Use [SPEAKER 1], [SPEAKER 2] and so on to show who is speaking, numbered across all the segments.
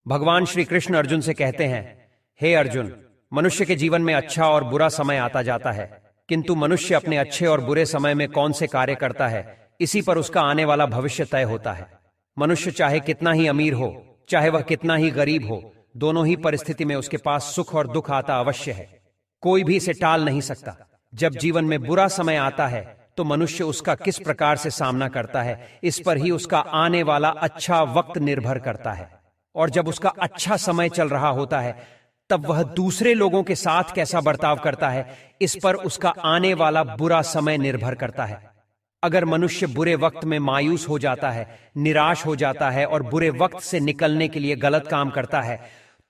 [SPEAKER 1] भगवान श्री कृष्ण अर्जुन से कहते हैं, हे अर्जुन, मनुष्य के जीवन में अच्छा और बुरा समय आता जाता है, किंतु मनुष्य अपने अच्छे और बुरे समय में कौन से कार्य करता है, इसी पर उसका आने वाला भविष्य तय होता है। मनुष्य चाहे कितना ही अमीर हो, चाहे वह कितना ही गरीब हो, दोनों ही परिस्थिति में उसके पास सुख और दुख आता अवश्य है। कोई भी इसे टाल नहीं सकता। जब जीवन में बुरा समय आता है तो मनुष्य उसका किस प्रकार से सामना करता है, इस पर ही उसका आने वाला अच्छा वक्त निर्भर करता है। और जब उसका अच्छा समय चल रहा होता है तब वह दूसरे लोगों के साथ कैसा बर्ताव करता है, इस पर उसका आने वाला बुरा समय निर्भर करता है। अगर मनुष्य बुरे वक्त में मायूस हो जाता है, निराश हो जाता है और बुरे वक्त से निकलने के लिए गलत काम करता है,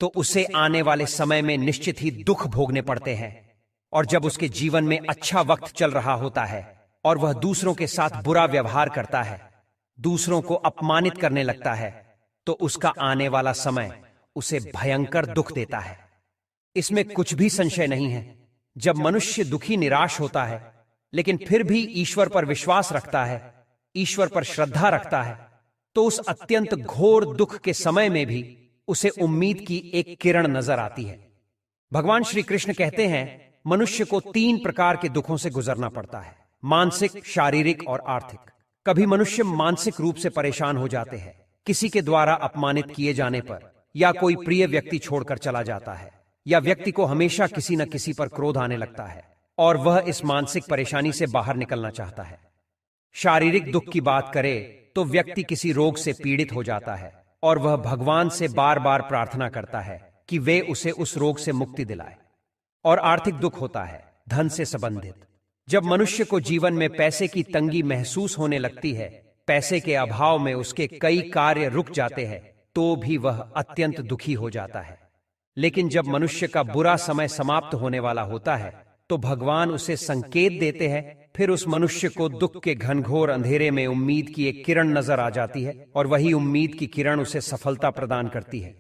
[SPEAKER 1] तो उसे आने वाले समय में निश्चित ही दुख भोगने पड़ते हैं। और जब उसके जीवन में अच्छा वक्त चल रहा होता है और वह दूसरों के साथ बुरा व्यवहार करता है, दूसरों को अपमानित करने लगता है, तो उसका आने वाला समय उसे भयंकर दुख देता है। इसमें कुछ भी संशय नहीं है। जब मनुष्य दुखी निराश होता है लेकिन फिर भी ईश्वर पर विश्वास रखता है, ईश्वर पर श्रद्धा रखता है, तो उस अत्यंत घोर दुख के समय में भी उसे उम्मीद की एक किरण नजर आती है। भगवान श्री कृष्ण कहते हैं, मनुष्य को 3 प्रकार के दुखों से गुजरना पड़ता है, मानसिक, शारीरिक और आर्थिक। कभी मनुष्य मानसिक रूप से परेशान हो जाते हैं, किसी के द्वारा अपमानित किए जाने पर, या कोई प्रिय व्यक्ति छोड़कर चला जाता है, या व्यक्ति को हमेशा किसी न किसी पर क्रोध आने लगता है और वह इस मानसिक परेशानी से बाहर निकलना चाहता है। शारीरिक दुख की बात करें तो व्यक्ति किसी रोग से पीड़ित हो जाता है और वह भगवान से बार बार प्रार्थना करता है कि वे उसे उस रोग से मुक्ति दिलाए। और आर्थिक दुख होता है धन से संबंधित। जब मनुष्य को जीवन में पैसे की तंगी महसूस होने लगती है, पैसे के अभाव में उसके कई कार्य रुक जाते हैं, तो भी वह अत्यंत दुखी हो जाता है। लेकिन जब मनुष्य का बुरा समय समाप्त होने वाला होता है तो भगवान उसे संकेत देते हैं, फिर उस मनुष्य को दुख के घनघोर अंधेरे में उम्मीद की एक किरण नजर आ जाती है और वही उम्मीद की किरण उसे सफलता प्रदान करती है।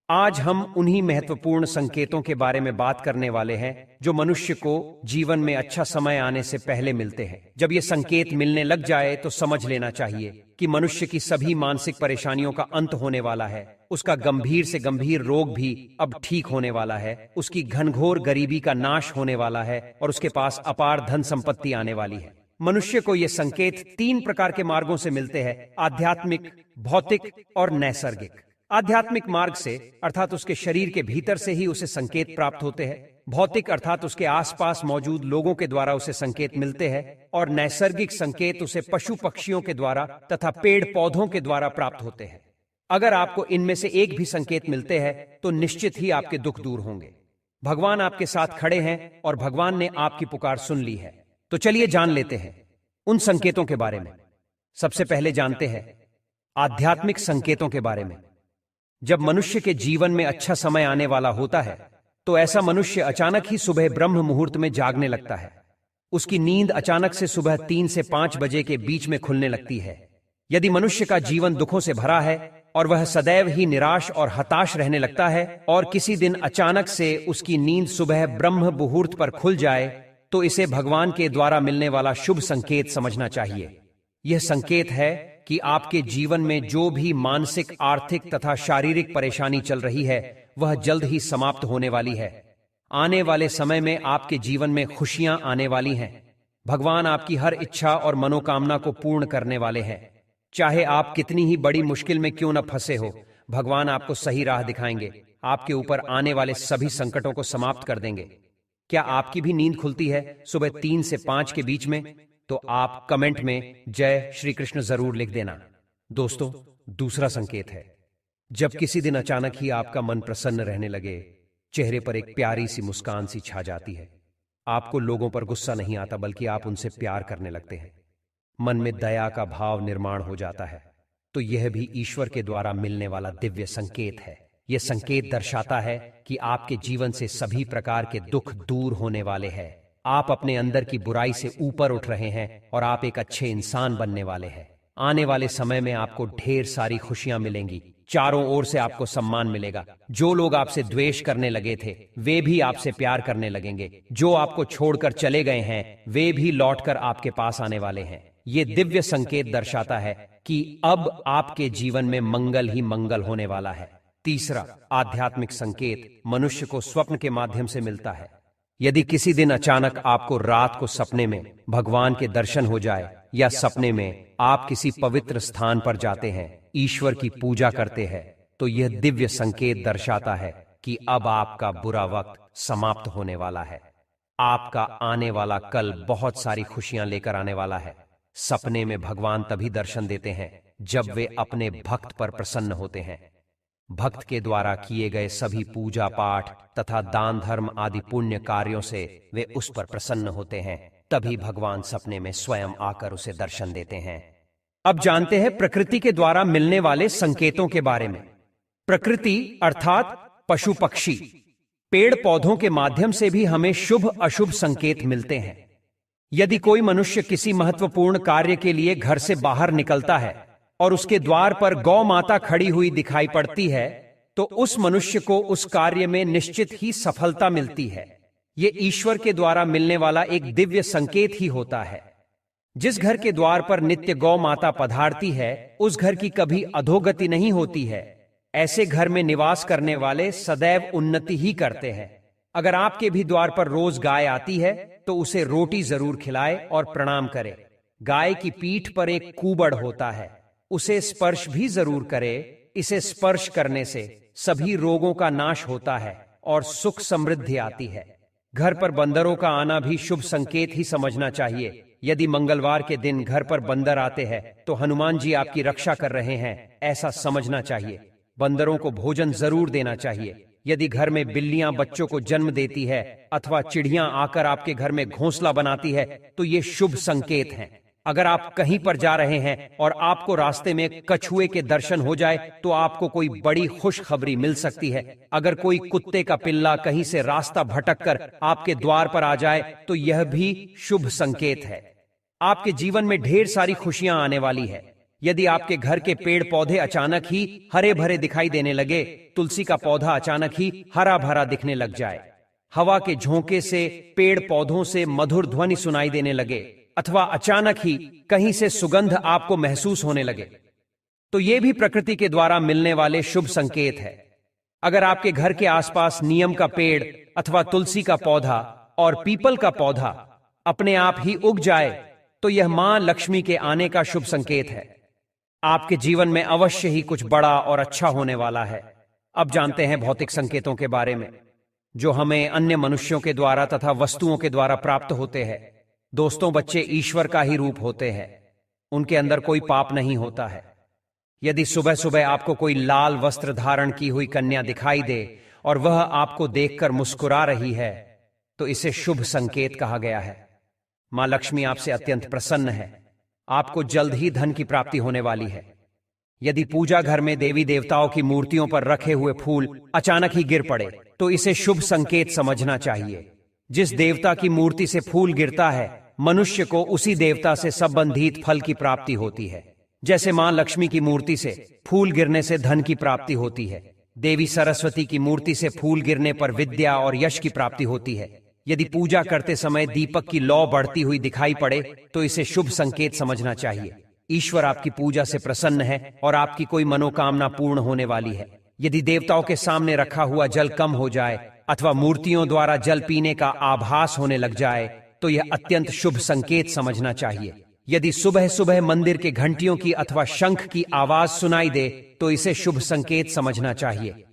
[SPEAKER 1] आज हम उन्हीं महत्वपूर्ण संकेतों के बारे में बात करने वाले हैं जो मनुष्य को जीवन में अच्छा समय आने से पहले मिलते हैं। जब ये संकेत मिलने लग जाए तो समझ लेना चाहिए कि मनुष्य की सभी मानसिक परेशानियों का अंत होने वाला है, उसका गंभीर से गंभीर रोग भी अब ठीक होने वाला है, उसकी घनघोर गरीबी का नाश होने वाला है और उसके पास अपार धन संपत्ति आने वाली है। मनुष्य को ये संकेत 3 प्रकार के मार्गों से मिलते हैं, आध्यात्मिक, भौतिक और नैसर्गिक। आध्यात्मिक मार्ग से अर्थात उसके शरीर के भीतर से ही उसे संकेत प्राप्त होते हैं, भौतिक अर्थात उसके आसपास मौजूद लोगों के द्वारा उसे संकेत मिलते हैं, और नैसर्गिक संकेत उसे पशु पक्षियों के द्वारा तथा पेड़ पौधों के द्वारा प्राप्त होते हैं। अगर आपको इनमें से एक भी संकेत मिलते हैं तो निश्चित ही आपके दुख दूर होंगे। भगवान आपके साथ खड़े हैं और भगवान ने आपकी पुकार सुन ली है। तो चलिए जान लेते हैं उन संकेतों के बारे में। सबसे पहले जानते हैं आध्यात्मिक संकेतों के बारे में। जब मनुष्य के जीवन में अच्छा समय आने वाला होता है तो ऐसा मनुष्य अचानक ही सुबह ब्रह्म मुहूर्त में जागने लगता है। उसकी नींद अचानक से सुबह 3 से 5 बजे के बीच में खुलने लगती है। यदि मनुष्य का जीवन दुखों से भरा है और वह सदैव ही निराश और हताश रहने लगता है और किसी दिन अचानक से उसकी नींद सुबह ब्रह्म मुहूर्त पर खुल जाए, तो इसे भगवान के द्वारा मिलने वाला शुभ संकेत समझना चाहिए। यह संकेत है कि आपके जीवन में जो भी मानसिक, आर्थिक तथा शारीरिक परेशानी चल रही है वह जल्द ही समाप्त होने वाली है। आने वाले समय में आपके जीवन में खुशियां आने वाली हैं। भगवान आपकी हर इच्छा और मनोकामना को पूर्ण करने वाले हैं। चाहे आप कितनी ही बड़ी मुश्किल में क्यों न फंसे हो, भगवान आपको सही राह दिखाएंगे, आपके ऊपर आने वाले सभी संकटों को समाप्त कर देंगे। क्या आपकी भी नींद खुलती है सुबह 3 से 5 के बीच में? तो आप कमेंट में जय श्री कृष्ण जरूर लिख देना। दोस्तों, दूसरा संकेत है जब किसी दिन अचानक ही आपका मन प्रसन्न रहने लगे, चेहरे पर एक प्यारी सी मुस्कान सी छा जाती है। आपको लोगों पर गुस्सा नहीं आता बल्कि आप उनसे प्यार करने लगते हैं। मन में दया का भाव निर्माण हो जाता है। तो यह भी ईश्वर के द्वारा मिलने वाला दिव्य संकेत है। यह संकेत दर्शाता है कि आपके जीवन से सभी प्रकार के दुख दूर होने वाले हैं। आप अपने अंदर की बुराई से ऊपर उठ रहे हैं और आप एक अच्छे इंसान बनने वाले हैं। आने वाले समय में आपको ढेर सारी खुशियां मिलेंगी। चारों ओर से आपको सम्मान मिलेगा। जो लोग आपसे द्वेष करने लगे थे वे भी आपसे प्यार करने लगेंगे। जो आपको छोड़कर चले गए हैं वे भी लौटकर आपके पास आने वाले हैं। ये दिव्य संकेत दर्शाता है कि अब आपके जीवन में मंगल ही मंगल होने वाला है। तीसरा, आध्यात्मिक संकेत मनुष्य को स्वप्न के माध्यम से मिलता है। यदि किसी दिन अचानक आपको रात को सपने में भगवान के दर्शन हो जाए या सपने में आप किसी पवित्र स्थान पर जाते हैं, ईश्वर की पूजा करते हैं, तो यह दिव्य संकेत दर्शाता है कि अब आपका बुरा वक्त समाप्त होने वाला है। आपका आने वाला कल बहुत सारी खुशियां लेकर आने वाला है। सपने में भगवान तभी दर्शन देते हैं जब वे अपने भक्त पर प्रसन्न होते हैं। भक्त के द्वारा किए गए सभी पूजा पाठ तथा दान धर्म आदि पुण्य कार्यों से वे उस पर प्रसन्न होते हैं। तभी भगवान सपने में स्वयं आकर उसे दर्शन देते हैं। अब जानते हैं प्रकृति के द्वारा मिलने वाले संकेतों के बारे में। प्रकृति अर्थात पशु पक्षी, पेड़ पौधों के माध्यम से भी हमें शुभ अशुभ संकेत मिलते हैं। यदि कोई मनुष्य किसी महत्वपूर्ण कार्य के लिए घर से बाहर निकलता है और उसके द्वार पर गौ माता खड़ी हुई दिखाई पड़ती है, तो उस मनुष्य को उस कार्य में निश्चित ही सफलता मिलती है। ये ईश्वर के द्वारा मिलने वाला एक दिव्य संकेत ही होता है। जिस घर के द्वार पर नित्य गौ माता पधारती है, उस घर की कभी अधोगति नहीं होती है। ऐसे घर में निवास करने वाले सदैव उन्नति ही करते हैं। अगर आपके भी द्वार पर रोज गाय आती है तो उसे रोटी जरूर खिलाए और प्रणाम करे। गाय की पीठ पर एक कूबड़ होता है, उसे स्पर्श भी जरूर करे। इसे स्पर्श करने से सभी रोगों का नाश होता है और सुख समृद्धि आती है। घर पर बंदरों का आना भी शुभ संकेत ही समझना चाहिए। यदि मंगलवार के दिन घर पर बंदर आते हैं तो हनुमान जी आपकी रक्षा कर रहे हैं, ऐसा समझना चाहिए। बंदरों को भोजन जरूर देना चाहिए। यदि घर में बिल्लियां बच्चों को जन्म देती है अथवा चिड़ियां आकर आपके घर में घोंसला बनाती है तो ये शुभ संकेत हैं। अगर आप कहीं पर जा रहे हैं और आपको रास्ते में कछुए के दर्शन हो जाए तो आपको कोई बड़ी खुशखबरी मिल सकती है। अगर कोई कुत्ते का पिल्ला कहीं से रास्ता भटक कर आपके द्वार पर आ जाए तो यह भी शुभ संकेत है। आपके जीवन में ढेर सारी खुशियां आने वाली है। यदि आपके घर के पेड़ पौधे अचानक ही हरे भरे दिखाई देने लगे, तुलसी का पौधा अचानक ही हरा भरा दिखने लग जाए, हवा के झोंके से पेड़ पौधों से मधुर ध्वनि सुनाई देने लगे, अथवा अचानक ही कहीं से सुगंध आपको महसूस होने लगे, तो ये भी प्रकृति के द्वारा मिलने वाले शुभ संकेत है। अगर आपके घर के आसपास नीम का पेड़ अथवा तुलसी का पौधा और पीपल का पौधा अपने आप ही उग जाए तो यह मां लक्ष्मी के आने का शुभ संकेत है। आपके जीवन में अवश्य ही कुछ बड़ा और अच्छा होने वाला है। अब जानते हैं भौतिक संकेतों के बारे में, जो हमें अन्य मनुष्यों के द्वारा तथा वस्तुओं के द्वारा प्राप्त होते हैं। दोस्तों, बच्चे ईश्वर का ही रूप होते हैं, उनके अंदर कोई पाप नहीं होता है। यदि सुबह सुबह आपको कोई लाल वस्त्र धारण की हुई कन्या दिखाई दे और वह आपको देखकर मुस्कुरा रही है, तो इसे शुभ संकेत कहा गया है। मां लक्ष्मी आपसे अत्यंत प्रसन्न है। आपको जल्द ही धन की प्राप्ति होने वाली है। यदि पूजा घर में देवी देवताओं की मूर्तियों पर रखे हुए फूल अचानक ही गिर पड़े तो इसे शुभ संकेत समझना चाहिए। जिस देवता की मूर्ति से फूल गिरता है, मनुष्य को उसी देवता से संबंधित फल की प्राप्ति होती है। जैसे मां लक्ष्मी की मूर्ति से फूल गिरने से धन की प्राप्ति होती है, देवी सरस्वती की मूर्ति से फूल गिरने पर विद्या और यश की प्राप्ति होती है। यदि पूजा करते समय दीपक की लौ बढ़ती हुई दिखाई पड़े तो इसे शुभ संकेत समझना चाहिए। ईश्वर आपकी पूजा से प्रसन्न है और आपकी कोई मनोकामना पूर्ण होने वाली है। यदि देवताओं के सामने रखा हुआ जल कम हो जाए अथवा मूर्तियों द्वारा जल पीने का आभास होने लग जाए तो यह अत्यंत शुभ संकेत समझना चाहिए। यदि सुबह सुबह मंदिर के घंटियों की अथवा शंख की आवाज सुनाई दे तो इसे शुभ संकेत समझना चाहिए।